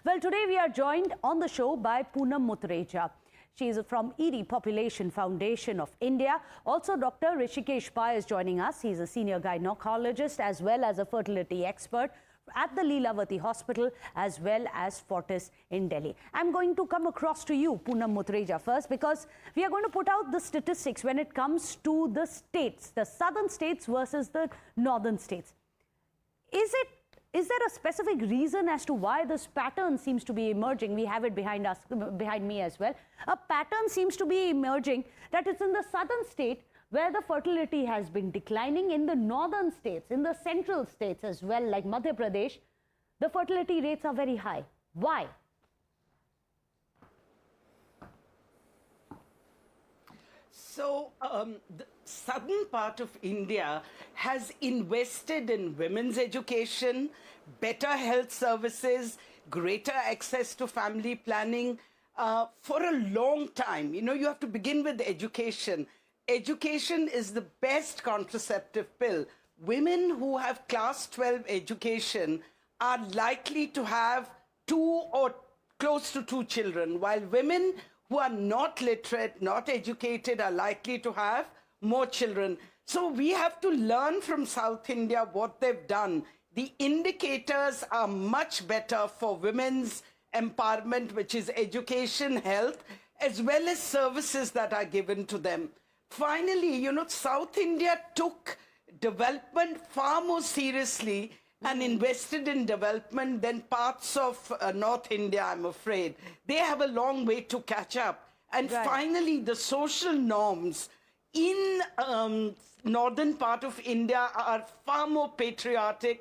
Well, today we are joined on the show by Poonam Muthreja. She is from ED Population Foundation of India. Also, Dr. Hrishikesh Pai is joining us. He is a senior gynecologist as well as a fertility expert at the Leelavati Hospital as well as Fortis in Delhi. I'm going to come across to you, Poonam Muthreja, first, because we are going to put out the statistics when it comes to the states, the southern states versus the northern states. Is there a specific reason as to why this pattern seems to be emerging? We have it behind me as well. A pattern seems to be emerging that it's in the southern state where the fertility has been declining. In the northern states, in the central states as well, like Madhya Pradesh, the fertility rates are very high. Why? So, the southern part of India has invested in women's education, better health services, greater access to family planning for a long time. You know, you have to begin with education. Education is the best contraceptive pill. Women who have class 12 education are likely to have 2 or close to 2 children, while women who are not literate, not educated, are likely to have more children. So we have to learn from South India what they've done. The indicators are much better for women's empowerment, which is education, health, as well as services that are given to them. Finally, you know, South India took development far more seriously and invested in development than parts of North India, I'm afraid. They have a long way to catch up. And finally, the social norms in northern part of India are far more patriarchal.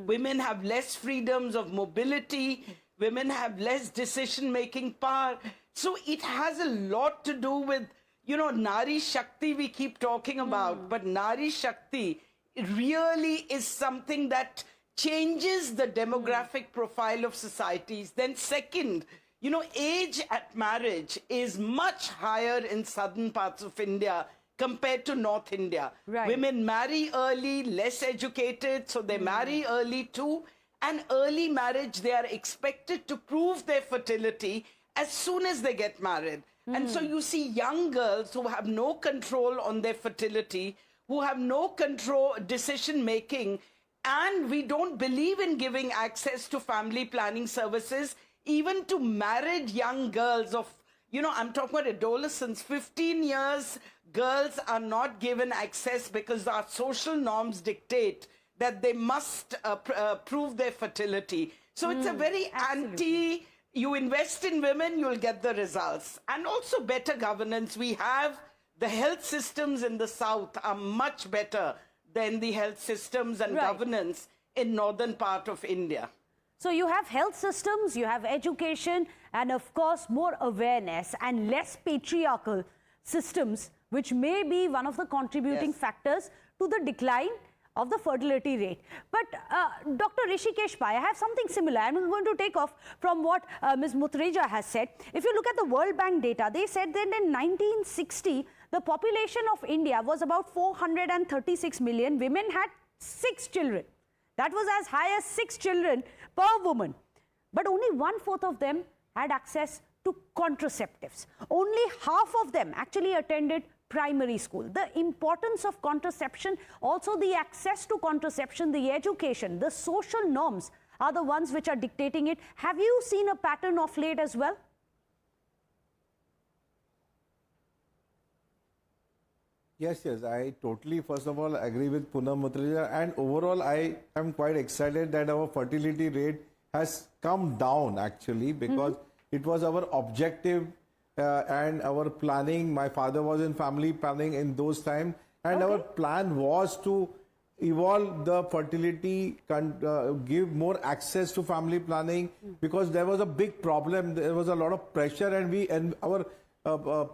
Women have less freedoms of mobility. Women have less decision-making power. So it has a lot to do with, you know, Nari Shakti we keep talking about, but Nari Shakti really is something that changes the demographic profile of societies. Then second, you know, age at marriage is much higher in southern parts of India compared to North India. Women marry early, less educated, so they marry early too. And early marriage, they are expected to prove their fertility as soon as they get married. And so you see young girls who have no control on their fertility, who have no control, decision-making, and we don't believe in giving access to family planning services, even to married young girls of, you know, I'm talking about adolescents, 15 years, girls are not given access because our social norms dictate that they must prove their fertility. So it's a very anti, you invest in women, you'll get the results. And also better governance. We have the health systems in the south are much better than the health systems and governance in northern part of India. So you have health systems, you have education, and of course more awareness and less patriarchal systems, which may be one of the contributing factors to the decline of the fertility rate. But Dr. Hrishikesh Pai, I have something similar. I'm going to take off from what Ms. Muthreja has said. If you look at the World Bank data, they said that in 1960, the population of India was about 436 million. Women had 6 children. That was as high as 6 children per woman. But only 1/4 of them had access to contraceptives. Only half of them actually attended primary school. The importance of contraception, also the access to contraception, the education, the social norms are the ones which are dictating it. Have you seen a pattern of late as well? Yes, I totally, first of all, agree with Poonam Muthreja, and overall, I am quite excited that our fertility rate has come down actually, because it was our objective and our planning. My father was in family planning in those times, and our plan was to evolve the fertility, give more access to family planning, because there was a big problem. There was a lot of pressure, and our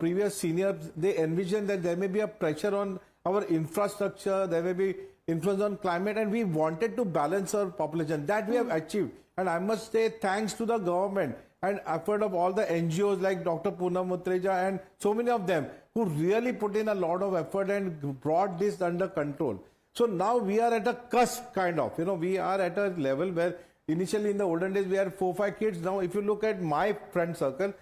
previous seniors, they envisioned that there may be a pressure on our infrastructure, there may be influence on climate, and we wanted to balance our population. That we have achieved. And I must say thanks to the government and effort of all the NGOs like Dr. Poonam Muthreja and so many of them who really put in a lot of effort and brought this under control. So now we are at a cusp kind of, we are at a level where initially in the olden days we had 4-5 kids. Now if you look at my friend circle,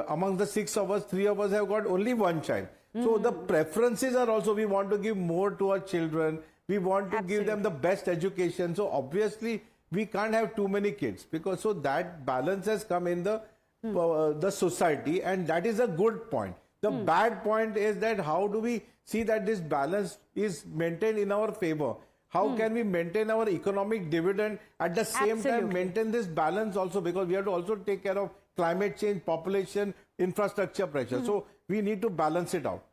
among the 6 of us, 3 of us have got only 1 child. So the preferences are also, we want to give more to our children. We want to give them the best education. So obviously we can't have too many kids, because so that balance has come in the society, and that is a good point. The bad point is that how do we see that this balance is maintained in our favor? How can we maintain our economic dividend at the same time maintain this balance also, because we have to also take care of climate change, population, infrastructure pressure. So we need to balance it out.